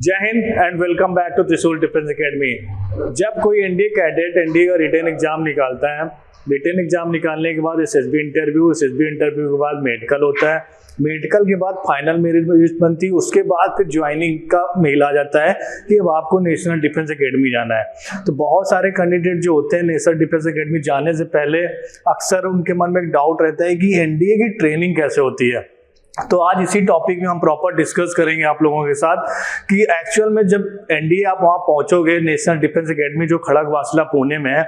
जय Hind and welcome back to Trishul defence academy. जब कोई एनडीए कैडेट एनडीए का रिटन एग्जाम निकालता है, रिटन एग्जाम निकालने के बाद एसएसबी इंटरव्यू, एसएसबी इंटरव्यू के बाद मेडिकल होता है, मेडिकल के बाद फाइनल मेरिट लिस्ट बनती है, उसके बाद फिर ज्वाइनिंग का मेल आ जाता है कि अब आपको नेशनल डिफेंस एकेडमी जाना है। तो बहुत सारे कैंडिडेट जो होते हैं नेशनल डिफेंस एकेडमी जाने से पहले अक्सर उनके मन में एक डाउट रहता है कि एनडीए की ट्रेनिंग कैसे होती है। तो आज इसी टॉपिक में हम प्रॉपर डिस्कस करेंगे आप लोगों के साथ कि एक्चुअल में जब एनडीए आप वहाँ पहुंचोगे, नेशनल डिफेंस एकेडमी जो खड़गवासला पुणे में है,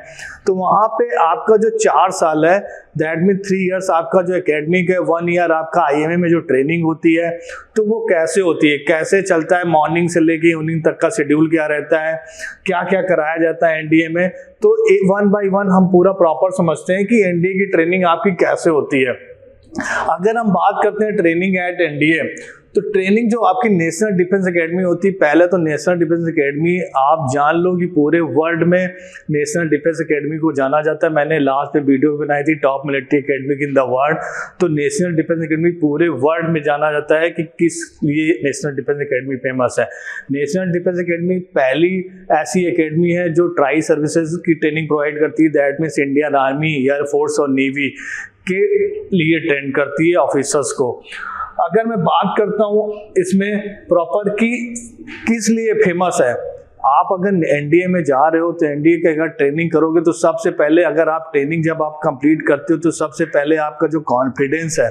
तो वहाँ पे आपका जो 4 साल है, दैट मीन 3 इयर्स आपका जो एकेडमिक है, 1 ईयर आपका आईएमए में जो ट्रेनिंग होती है, तो वो कैसे होती है, कैसे चलता है, मॉर्निंग से लेके इवनिंग तक का शेड्यूल क्या रहता है, क्या क्या कराया जाता है एनडीए में। तो 1 बाय 1 हम पूरा प्रॉपर समझते हैं कि एनडीए की ट्रेनिंग आपकी कैसे होती है। अगर हम बात करते हैं ट्रेनिंग एट एनडीए, तो ट्रेनिंग जो आपकी नेशनल डिफेंस एकेडमी होती है, पहले तो नेशनल डिफेंस एकेडमी आप जान लो कि पूरे वर्ल्ड में नेशनल डिफेंस एकेडमी को जाना जाता है। मैंने लास्ट में वीडियो बनाई थी top military academy in the world. तो नेशनल डिफेंस एकेडमी पूरे वर्ल्ड में जाना जाता है कि किस लिए नेशनल डिफेंस एकेडमी फेमस है। नेशनल डिफेंस एकेडमी पहली ऐसी एकेडमी है जो ट्राई सर्विसेज की ट्रेनिंग प्रोवाइड करती है, that means Indian army, air force और नेवी के लिए ट्रेन करती है ऑफिसर्स को। अगर मैं बात करता हूं इसमें प्रॉपर की किस लिए फेमस है, आप अगर एनडीए में जा रहे हो तो एनडीए के अगर ट्रेनिंग करोगे तो सबसे पहले अगर आप ट्रेनिंग जब आप कंप्लीट करते हो तो सबसे पहले आपका जो कॉन्फिडेंस है,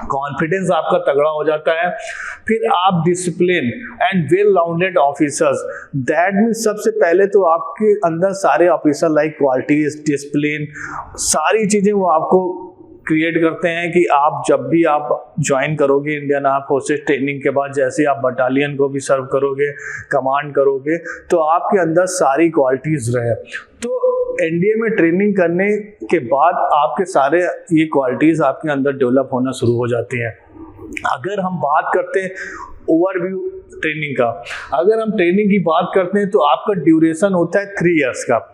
कॉन्फिडेंस आपका तगड़ा हो जाता है। फिर आप discipline and well rounded officers, that mean सबसे पहले तो आपके अंदर सारे ऑफिसर लाइक क्वालिटीज, डिसिप्लिन, सारी चीजें वो आपको क्रिएट करते हैं कि आप जब भी आप ज्वाइन करोगे इंडियन आर्म फोर्सेस, ट्रेनिंग के बाद जैसे आप बटालियन को भी सर्व करोगे, कमांड करोगे, तो आपके अंदर सारी क्वालिटीज रहे। तो एनडीए में ट्रेनिंग करने के बाद आपके सारे ये क्वालिटीज आपके अंदर डेवलप होना शुरू हो जाती हैं। अगर हम बात करते हैं ओवरव्यू ट्रेनिंग का, अगर हम ट्रेनिंग की बात करते हैं तो आपका ड्यूरेशन होता है 3 इयर्स का।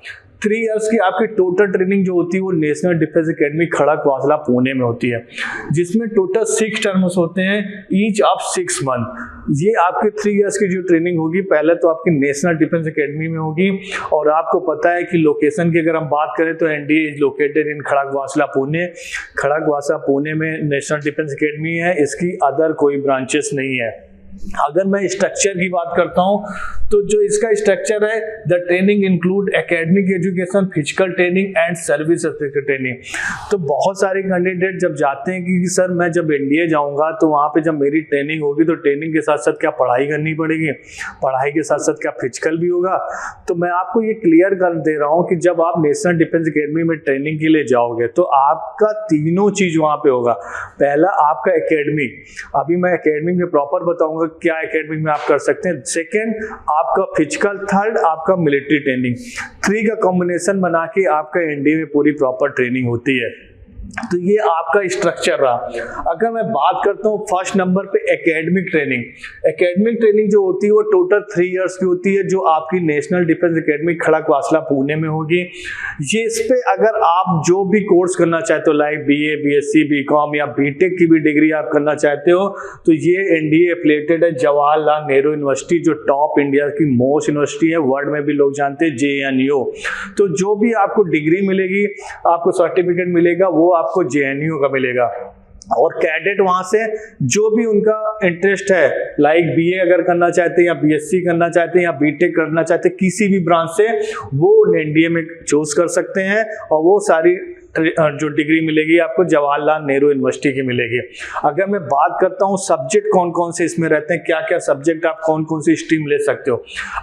3 इयर्स की आपकी टोटल ट्रेनिंग जो होती है वो national defence academy Khadakwasla Pune में होती है, जिसमें टोटल 6 टर्म्स होते हैं, ईच ऑफ 6 मंथ। ये आपके 3 इयर्स की जो ट्रेनिंग होगी पहले तो आपकी नेशनल डिफेंस एकेडमी में होगी, और आपको पता है कि लोकेशन की अगर हम बात करें तो NDA is located in Khadakwasla Pune. Khadakwasla Pune में नेशनल डिफेंस एकेडमी है, इसकी अदर कोई ब्रांचेस नहीं है। अगर मैं स्ट्रक्चर की बात करता हूं तो जो इसका स्ट्रक्चर है, the training include academic education, physical training and service training. तो बहुत सारे कैंडिडेट जब जाते हैं कि सर मैं जब एनडीए जाऊंगा तो वहां पे जब मेरी ट्रेनिंग होगी तो ट्रेनिंग के साथ साथ क्या पढ़ाई करनी पड़ेगी, पढ़ाई के साथ साथ क्या फिजिकल भी होगा। तो मैं आपको ये क्लियर कर दे रहा हूं कि जब आप नेशनल डिफेंस एकेडमी में ट्रेनिंग के लिए जाओगे तो आपका तीनों चीज वहां पे होगा। पहला आपका एकेडमिक, अभी मैं एकेडमिक में प्रॉपर बताऊंगा क्या एकेडमिक में आप कर सकते हैं। सेकेंड आपका फिजिकल, थर्ड आपका मिलिट्री ट्रेनिंग, 3 का कॉम्बिनेशन बना के आपका एनडीए में पूरी प्रॉपर ट्रेनिंग होती है। तो ये आपका स्ट्रक्चर रहा। अगर मैं बात करता हूँ फर्स्ट नंबर पे एकेडमिक ट्रेनिंग, एकेडमिक ट्रेनिंग जो होती है वो टोटल 3 इयर्स की होती है, जो आपकी national defence academy Khadakwasla Pune में होगी। ये इस पे अगर आप जो भी कोर्स करना चाहते हो लाइक बीए, बीएससी, बीकॉम या बीटेक की भी डिग्री आप करना चाहते हो तो ये एनडीए एफिलिएटेड है जवाहरलाल नेहरू यूनिवर्सिटी, जो टॉप इंडिया की मोस्ट यूनिवर्सिटी है, वर्ल्ड में भी लोग जानते हैं, जेएनयू। तो जो भी आपको डिग्री मिलेगी, आपको सर्टिफिकेट मिलेगा, वो आपको जेएनयू का मिलेगा। और कैडेट वहां से जो भी उनका इंटरेस्ट है, लाइक बीए अगर करना चाहते हैं या बीएससी करना चाहते हैं या बीटेक करना चाहते हैं किसी भी ब्रांच से, वो एनडीए में चूज कर सकते हैं और वो सारी जो डिग्री मिलेगी आपको जवाहरलाल नेहरू यूनिवर्सिटी की मिलेगी। अगर मैं बात करता हूँ सब्जेक्ट कौन कौन से इसमें रहते हैं, क्या क्या सब्जेक्ट आप कौन कौन सी स्ट्रीम ले सकते हो।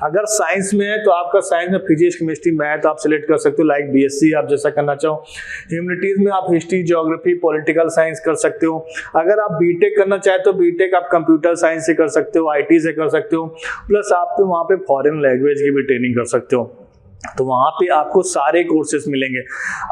अगर साइंस में है तो आपका साइंस में फिजिक्स, केमिस्ट्री, मैथ आप सिलेक्ट कर सकते हो, लाइक बीएससी आप जैसा करना चाहो। ह्यूमैनिटीज में आप हिस्ट्री, ज्योग्राफी, पॉलिटिकल साइंस कर सकते हो। अगर आप बीटेक करना चाहते हो, बीटेक आप कंप्यूटर साइंस से कर सकते हो, आईटी से कर सकते हो, प्लस आप तो वहाँ पे फॉरेन लैंग्वेज की भी ट्रेनिंग कर सकते हो। तो वहाँ पे आपको सारे कोर्सेज मिलेंगे।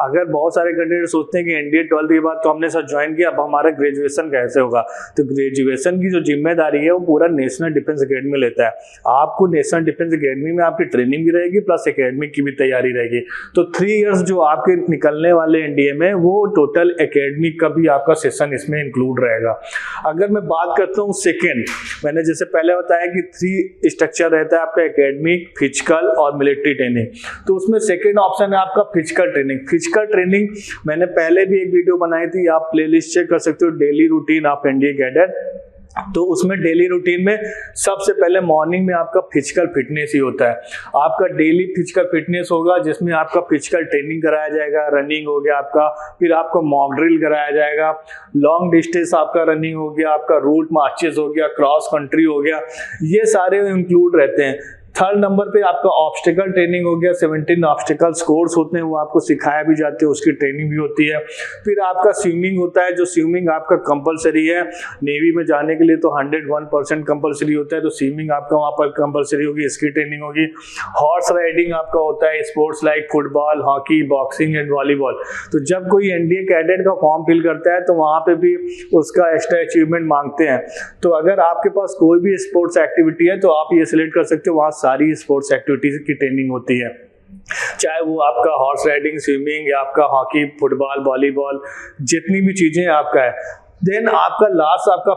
अगर बहुत सारे कैंडिडेट सोचते हैं कि एनडीए 12th के बाद तो हमने सर ज्वाइन किया, अब हमारा ग्रेजुएशन कैसे होगा, तो ग्रेजुएशन की जो जिम्मेदारी है वो पूरा नेशनल डिफेंस एकेडमी लेता है। आपको नेशनल डिफेंस एकेडमी में आपकी ट्रेनिंग भी रहेगी प्लस एकेडमिक की भी तैयारी रहेगी। तो 3 इयर्स जो आपके निकलने वाले एनडीए में वो टोटल एकेडमिक का भी आपका सेशन इसमें इंक्लूड रहेगा। अगर मैं बात करता हूँ सेकेंड, मैंने जैसे पहले बताया कि 3 स्ट्रक्चर रहता है आपका, एकेडमिक, फिजिकल और मिलिट्री ट्रेनिंग। तो उसमें सेकंड ऑप्शन है आपका फिजिकल ट्रेनिंग। फिजिकल ट्रेनिंग मैंने पहले भी एक वीडियो बनाई थी, आप प्लेलिस्ट चेक कर सकते हो, daily routine of NDA cadet. तो उसमें डेली रूटीन में सबसे पहले मॉर्निंग में आपका फिजिकल फिटनेस ही होता है। आपका डेली फिजिकल फिटनेस होगा जिसमें आपका फिजिकल ट्रेनिंग कराया जाएगा, रनिंग हो गया आपका, फिर आपको मॉक ड्रिल कराया जाएगा, लॉन्ग डिस्टेंस आपका रनिंग हो गया, आपका रूट मार्चेस हो गया, क्रॉस कंट्री हो गया, ये सारे इंक्लूड रहते हैं। थर्ड नंबर पे आपका ऑब्स्टिकल ट्रेनिंग हो गया, 17 ऑब्स्टिकल्स कोर्स होते हैं, वो आपको सिखाया भी जाते हैं, उसकी ट्रेनिंग भी होती है। फिर आपका स्विमिंग होता है, जो स्विमिंग आपका कंपलसरी है। नेवी में जाने के लिए तो 101% कंपलसरी होता है, तो स्विमिंग आपका वहाँ पर कंपलसरी होगी, इसकी ट्रेनिंग होगी। हॉर्स राइडिंग आपका होता है, sports like football, hockey, boxing and volleyball. तो जब कोई एनडीए कैडेट का फॉर्म फिल करता है तो वहाँ पे भी उसका एक्स्ट्रा अचीवमेंट मांगते हैं। तो अगर आपके पास कोई भी स्पोर्ट्स एक्टिविटी है तो आप ये सिलेक्ट कर सकते हो, वहाँ सारी स्पोर्ट्स एक्टिविटीज की ट्रेनिंग होती है, चाहे वो आपका हॉर्स राइडिंग, स्विमिंग या आपका हॉकी, फुटबॉल, वॉलीबॉल, जितनी भी चीजें आपका है। देन आपका लास्ट आपका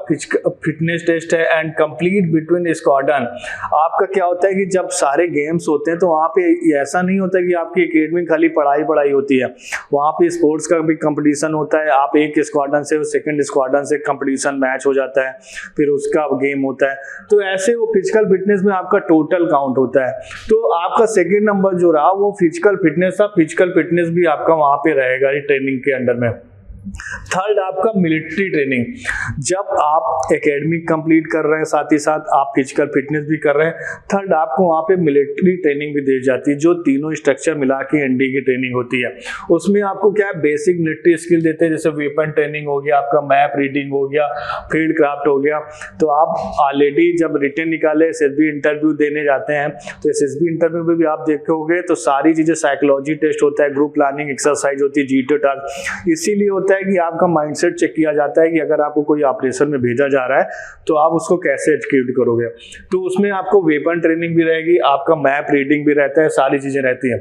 फिटनेस टेस्ट है एंड कंप्लीट बिटवीन स्क्वाड्रन। आपका क्या होता है कि जब सारे गेम्स होते हैं तो वहाँ पे ऐसा नहीं होता कि आपकी एकेडमी खाली पढ़ाई होती है, वहाँ पे स्पोर्ट्स का भी कंपटीशन होता है। आप एक स्क्वाड्रन से सेकंड स्क्वाड्रन से कंपटीशन मैच हो जाता है, फिर उसका गेम होता है। तो ऐसे वो फिजिकल फिटनेस में आपका टोटल काउंट होता है। तो आपका सेकेंड नंबर जो रहा वो फिजिकल फिटनेस था, फिजिकल फिटनेस भी आपका वहाँ पे रहेगा ट्रेनिंग के अंडर में। थर्ड आपका मिलिट्री ट्रेनिंग, जब आप एकेडमिक कंप्लीट कर रहे हैं साथ ही साथ आप फिजिकल फिटनेस भी कर रहे हैं, थर्ड आपको वहाँ पे मिलिट्री ट्रेनिंग भी दी जाती है, जो तीनों स्ट्रक्चर मिला के एनडी की ट्रेनिंग होती है। उसमें आपको क्या है, बेसिक मिलिट्री स्किल देते हैं, जैसे वेपन ट्रेनिंग हो गया, आपका मैप रीडिंग हो गया, फील्ड क्राफ्ट हो गया। तो आप ऑलरेडी जब रिटन निकाले एसएसबी इंटरव्यू देने जाते हैं तो एसएसबी इंटरव्यू में भी आप देखोगे तो सारी चीजें, साइकोलॉजी टेस्ट होता है, ग्रुप प्लानिंग एक्सरसाइज होती है, जीटो टास्क, इसीलिए होता है कि आपका माइंडसेट चेक किया जाता है कि अगर आपको कोई ऑपरेशन में भेजा जा रहा है तो आप उसको कैसे एग्जीक्यूट करोगे। तो उसमें आपको वेपन ट्रेनिंग भी रहेगी, आपका मैप रीडिंग भी रहता है, सारी चीजें रहती हैं।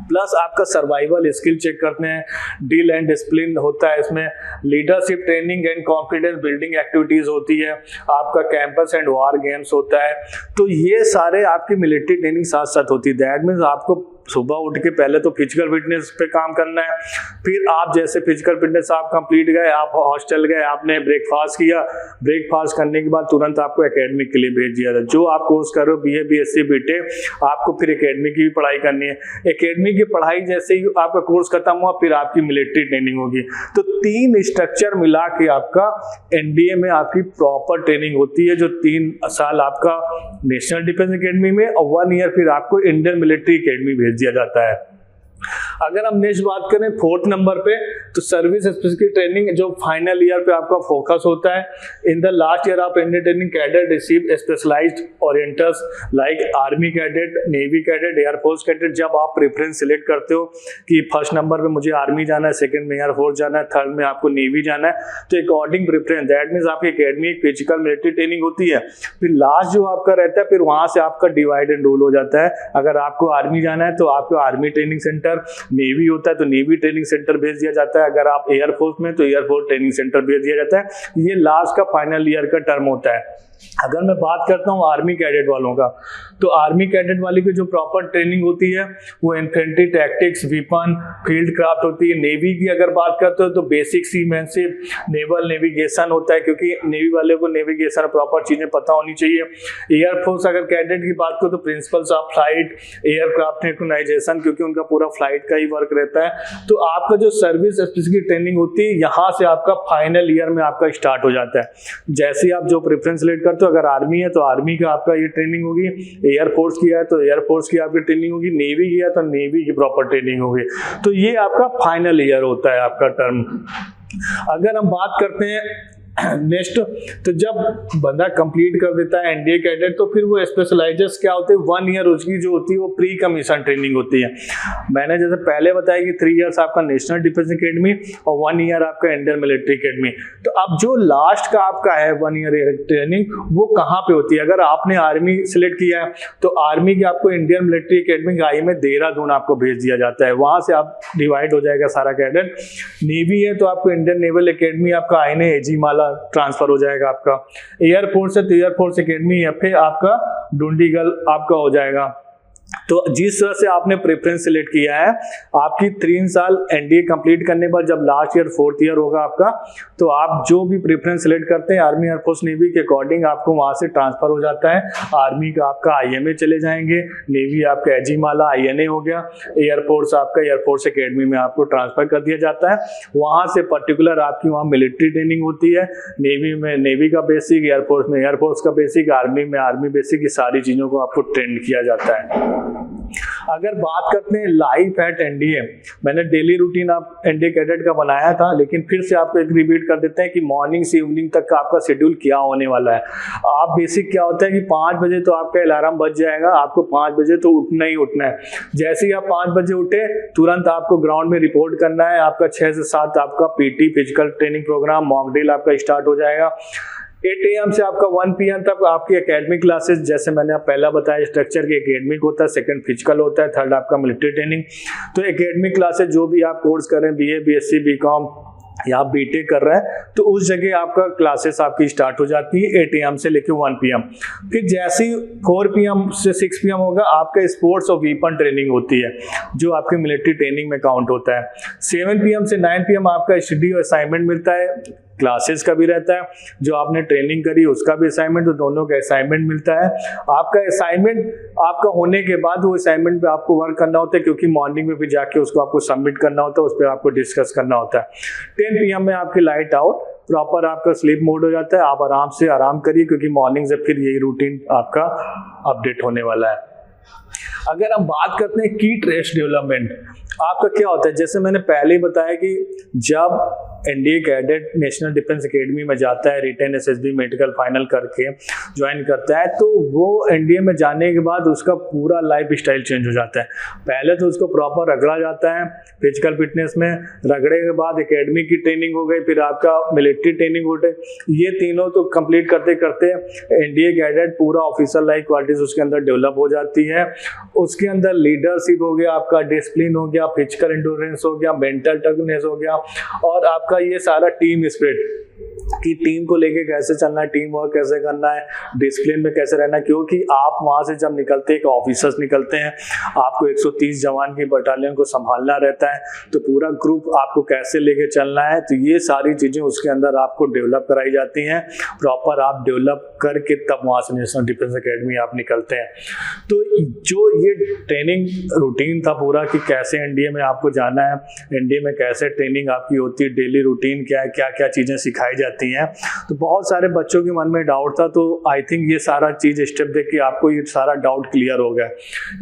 प्लस आपका सर्वाइवल स्किल चेक करते हैं, डील एंड डिसिप्लिन होता है, इसमें leadership training and confidence building activities होती है, आपका कैंपस एंड वार गेम्स होता है। तो ये सारे आपकी मिलिट्री ट्रेनिंग साथ साथ होती है। दैट मीन्स आपको सुबह उठ के पहले तो फिजिकल फिटनेस पे काम करना है, फिर आप जैसे फिजिकल फिटनेस आप कंप्लीट गए, आप हॉस्टल गए, आपने ब्रेकफास्ट किया, ब्रेकफास्ट करने के बाद तुरंत आपको एकेडमिक के लिए भेज दिया था। जो आप कोर्स कर रहे हो बीए, बीएससी, बीटेक, आपको फिर एकेडमिक की भी पढ़ाई करनी है। एकेडमिक की पढ़ाई जैसे ही आपका कोर्स खत्म हुआ फिर आपकी मिलिट्री ट्रेनिंग होगी। तो 3 स्ट्रक्चर मिला के आपका एनडीए में आपकी प्रॉपर ट्रेनिंग होती है, जो 3 साल आपका नेशनल डिफेंस एकेडमी में और 1 ईयर फिर आपको इंडियन मिलिट्री एकेडमी भेज दिया जाता है। अगर हम नेक्स्ट बात करें 4th नंबर पे, तो सर्विस स्पेसिफिक ट्रेनिंग जो फाइनल ईयर पे आपका फोकस होता है। In the last year of Indian training cadet receive specialised orientations like army cadet, navy cadet, air force cadet. जब आप प्रेफरेंस सिलेक्ट करते हो कि फर्स्ट नंबर पे मुझे आर्मी जाना है, सेकंड में एयरफोर्स जाना है, थर्ड में आपको नेवी जाना है, तो अकॉर्डिंग प्रेफरेंस, दैट मीन्स आपकी एकेडमिक, फिजिकल, मिलिट्री ट्रेनिंग होती है। फिर लास्ट जो आपका रहता है फिर वहां से आपका डिवाइड एंड रूल हो जाता है। अगर आपको आर्मी जाना है तो आपको आर्मी ट्रेनिंग सेंटर, नेवी होता है तो नेवी ट्रेनिंग सेंटर भेज दिया जाता है, अगर आप एयरफोर्स में तो एयरफोर्स ट्रेनिंग सेंटर भेज दिया जाता है। ये लास्ट का फाइनल ईयर का टर्म होता है। अगर मैं बात करता हूँ आर्मी कैडेट वालों का, तो आर्मी कैडेट वाली की जो प्रॉपर ट्रेनिंग होती है वो infantry, tactics, weapon, field craft होती है। नेवी की अगर बात करते हो तो बेसिक सीमैनशिप, नेवल नेविगेशन होता है, क्योंकि नेवी वाले को नेविगेशन प्रॉपर चीजें पता होनी चाहिए। एयरफोर्स अगर कैडेट की बात करो तो principles of flight, aircraft synchronisation, क्योंकि उनका पूरा फ्लाइट का ही वर्क रहता है। तो आपका जो सर्विस स्पेसिफिक ट्रेनिंग होती है यहाँ से आपका फाइनल ईयर में आपका स्टार्ट हो जाता है। जैसे आप जो प्रेफरेंस सिलेक्ट करते हो, अगर आर्मी है तो आर्मी का आपका ये ट्रेनिंग होगी, एयरफोर्स किया है तो एयरफोर्स की आपकी ट्रेनिंग होगी, नेवी किया तो नेवी की प्रॉपर ट्रेनिंग होगी। तो ये आपका फाइनल ईयर होता है आपका टर्म। अगर हम बात करते हैं नेक्स्ट, तो जब बंदा कंप्लीट कर देता है एनडीए कैडेट, तो फिर वो स्पेशलाइजर्स क्या होते हैं, 1 ईयर उसकी जो होती है वो प्री कमीशन ट्रेनिंग होती है। मैंने जैसे पहले बताया कि 3 इयर्स आपका नेशनल डिफेंस एकेडमी और 1 ईयर आपका इंडियन मिलिट्री एकेडमी। तो अब जो लास्ट का आपका है 1 ईयर ट्रेनिंग, वो कहाँ पे होती है? अगर आपने आर्मी सिलेक्ट किया है तो आर्मी की आपको इंडियन मिलिट्री एकेडमी आई में देहरादून आपको भेज दिया जाता है, वहां से आप डिवाइड हो जाएगा सारा कैडेट। नेवी है तो आपको इंडियन नेवल एकेडमी आपका आई ने एजीमाला ट्रांसफर हो जाएगा आपका। एयरफोर्स है तो एयरफोर्स एकेडमी या फिर आपका डुंडीगल आपका हो जाएगा। तो जिस तरह से आपने प्रेफरेंस सिलेक्ट किया है, आपकी 3 साल एनडीए कंप्लीट करने पर जब लास्ट ईयर 4th ईयर होगा आपका, तो आप जो भी प्रेफरेंस सिलेक्ट करते हैं आर्मी एयरफोर्स नेवी के अकॉर्डिंग आपको वहां से ट्रांसफर हो जाता है। आर्मी का आपका आईएमए चले जाएंगे, नेवी आपका एजीमाला आईएनए हो गया, एयरफोर्स आपका एयरफोर्स एकेडमी में आपको ट्रांसफर कर दिया जाता है। वहां से पर्टिकुलर आपकी वहाँ मिलिट्री ट्रेनिंग होती है, नेवी में नेवी का बेसिक, एयरफोर्स में एयरफोर्स का बेसिक, आर्मी में आर्मी बेसिक, ये सारी चीजों को आपको ट्रेन किया जाता है। अगर बात करते हैं लाइफ एट एनडीए, मैंने डेली रूटीन आप एनडीए कैडेट का बनाया था, लेकिन फिर से आपको एक रिपीट कर देते हैं कि मॉर्निंग से इवनिंग तक का आपका शेड्यूल क्या होने वाला है। आप बेसिक क्या होता है कि 5 बजे तो आपका अलार्म बज जाएगा, आपको 5 बजे तो उठना ही उठना है। जैसे ही आप 5 बजे उठे, तुरंत आपको ग्राउंड में रिपोर्ट करना है। आपका 6 से 7 आपका PT physical training programme mock drill आपका स्टार्ट हो जाएगा। 8 AM से आपका 1 PM तक आपकी एकेडमिक क्लासेस, जैसे मैंने आप पहला बताया स्ट्रक्चर के एकेडमिक होता है, सेकंड फिजिकल होता है, थर्ड आपका मिलिट्री ट्रेनिंग। तो एकेडमिक क्लासेस जो भी आप कोर्स कर रहे हैं, बीए बीएससी बीकॉम या आप बीटेक कर रहे हैं, तो उस जगह आपका क्लासेस आपकी स्टार्ट हो जाती है 8 AM से लेकर 1 PM। फिर जैसे ही 4 PM से 6 PM होगा, आपका स्पोर्ट्स और वीपन ट्रेनिंग होती है जो आपके मिलिट्री ट्रेनिंग में काउंट होता है। 7 PM से 9 PM आपका स्टडी और असाइनमेंट मिलता है, क्लासेस का भी रहता है, जो आपने ट्रेनिंग करी उसका भी असाइनमेंट, तो दोनों का असाइनमेंट मिलता है। आपका असाइनमेंट आपका होने के बाद वो असाइनमेंट पे आपको वर्क करना होता है, क्योंकि मॉर्निंग में भी जाके उसको आपको सबमिट करना होता है, उस पर आपको डिस्कस करना होता है। 10 PM में आपकी लाइट आउट, प्रॉपर आपका स्लीप मोड हो जाता है। आप आराम से आराम करिए, क्योंकि मॉर्निंग से फिर यही रूटीन आपका अपडेट होने वाला है। अगर हम बात करते हैं की ट्रेस डेवलपमेंट, आपका क्या होता है, जैसे मैंने पहले ही बताया कि जब NDA cadet national defence academy में जाता है, रिटेन एसएसबी मेडिकल फाइनल करके ज्वाइन करता है, तो वो एनडीए में जाने के बाद उसका पूरा लाइफ स्टाइल चेंज हो जाता है। पहले तो उसको प्रॉपर रगड़ा जाता है फिजिकल फिटनेस में, रगड़े के बाद एकेडमी की ट्रेनिंग हो गई, फिर आपका मिलिट्री ट्रेनिंग हो गई। ये तीनों तो कंप्लीट करते करते एनडीए कैडेट पूरा ऑफिसर लाइक क्वालिटीज उसके अंदर डेवलप हो जाती है। उसके अंदर लीडरशिप हो गया, आपका डिसिप्लिन हो गया, फिजिकल एंड्योरेंस हो गया, मेंटल टफनेस हो गया, और आपका ये सारा टीम स्पिरिट कि टीम को लेके कैसे चलना है, टीम वर्क कैसे करना है, डिसिप्लिन में कैसे रहना है। क्योंकि आप वहां से जब निकलते हैं, ऑफिसर्स निकलते हैं, आपको 130 जवान की बटालियन को संभालना रहता है, तो पूरा ग्रुप आपको कैसे लेके चलना है, तो ये सारी चीजें उसके अंदर आपको डेवलप कराई जाती हैं। प्रॉपर आप डेवलप करके तब वहां से नेशनल डिफेंस एकेडमी आप निकलते हैं। तो जो ये ट्रेनिंग रूटीन था पूरा कि कैसे एनडीए में आपको जाना है, एनडीए में कैसे ट्रेनिंग आपकी होती है, डेली रूटीन क्या है, क्या क्या चीजें सिखाई जाती हैं, तो बहुत सारे बच्चों के मन में डाउट था। तो आई थिंक ये सारा चीज स्टेप देख के आपको ये सारा डाउट क्लियर हो गया।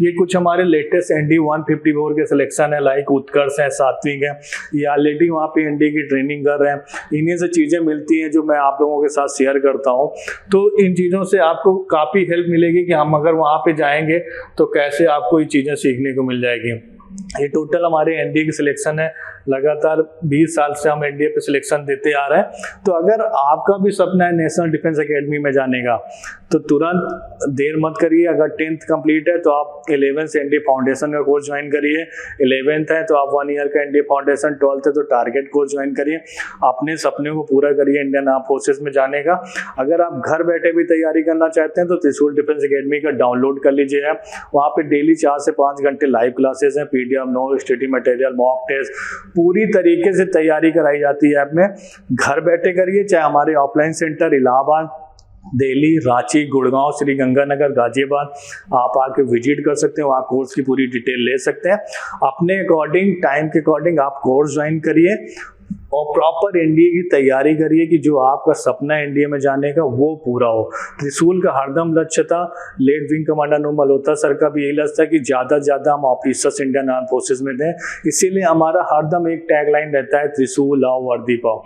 ये कुछ हमारे लेटेस्ट एनडी 154 के सिलेक्शन है, लाइक उत्कर्ष है, सात्विक है, ये ऑलरेडी वहाँ पे एनडी की ट्रेनिंग कर रहे हैं। इन्हीं से चीजें मिलती हैं जो मैं आप लोगों के साथ शेयर करता हूँ। तो इन चीजों से आपको काफी हेल्प मिलेगी कि हम अगर वहाँ पे जाएंगे तो कैसे आपको ये चीजें सीखने को मिल जाएगी। ये टोटल हमारे एनडीए की सिलेक्शन है, लगातार 20 साल से हम एनडीए पे सिलेक्शन देते आ रहे हैं। तो अगर आपका भी सपना है नेशनल डिफेंस एकेडमी में जाने का, तो तुरंत देर मत करिए। अगर 10th कंप्लीट है तो आप 11th से एनडीए फाउंडेशन का कोर्स ज्वाइन करिए, 11th है तो आप 1 ईयर का एनडीए फाउंडेशन, 12th है तो टारगेट कोर्स ज्वाइन करिए। अपने सपने को पूरा करिए इंडियन आर्म फोर्सेस में जाने का। अगर आप घर बैठे भी तैयारी करना चाहते हैं तो त्रिशूल डिफेंस एकेडमी का डाउनलोड कर लीजिए ऐप। वहाँ पे डेली 4 से 5 घंटे लाइव क्लासेस हैं, PDF note, study material, mock test, पूरी तरीके से तैयारी कराई जाती है ऐप में। घर बैठे करिए, चाहे हमारे ऑफलाइन सेंटर इलाहाबाद, दिल्ली, रांची, गुड़गांव, श्री गंगानगर, गाजियाबाद आप आके विजिट कर सकते हैं, वहाँ कोर्स की पूरी डिटेल ले सकते हैं। अपने अकॉर्डिंग, टाइम के अकॉर्डिंग आप कोर्स ज्वाइन करिए और प्रॉपर एनडीए की तैयारी करिए कि जो आपका सपना है एनडीए में जाने का वो पूरा हो। त्रिशूल का हरदम लक्ष्य था, लेट विंग कमांडर नो मल्होत्रा सर का भी यही लक्ष्य था कि ज़्यादा से ज़्यादा हम ऑफिसर्स इंडियन आर्म फोर्सेज में दें। इसीलिए हमारा हरदम एक टैगलाइन रहता है, त्रिशूल आओ वर्दी पाओ।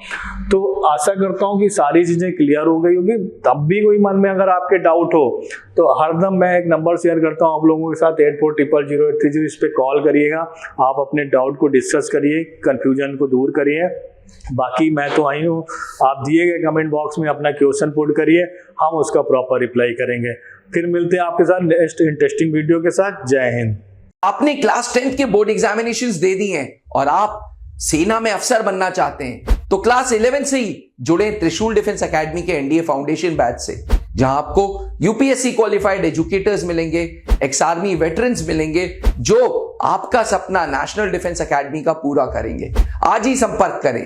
तो आशा करता हूँ कि सारी चीज़ें क्लियर हो गई होगी। तब भी कोई मन में अगर आपके डाउट हो तो हरदम मैं एक नंबर शेयर करता हूँ आप लोगों के साथ, 84000830। इस पर कॉल करिएगा, आप अपने डाउट को डिस्कस करिए, कन्फ्यूजन को दूर करिए। बाकी मैं तो आई हूँ, आप दिए गए कमेंट बॉक्स में अपना क्वेश्चन पुट करिए, हम उसका प्रॉपर रिप्लाई करेंगे। फिर मिलते हैं आपके साथ नेक्स्ट इंटरेस्टिंग वीडियो के साथ। जय हिंद। आपने क्लास 10th के बोर्ड एग्जामिनेशंस दे दिए हैं और आप सेना में अफसर बनना चाहते हैं तो क्लास 11 से ही जुड़े त्रिशूल डिफेंस एकेडमी के एनडीए फाउंडेशन बैच से, जहां आपको यूपीएससी क्वालिफाइड एजुकेटर्स मिलेंगे, एक्स आर्मी वेटरन्स मिलेंगे जो आपका सपना नेशनल डिफेंस एकेडमी का पूरा करेंगे। आज ही संपर्क करें।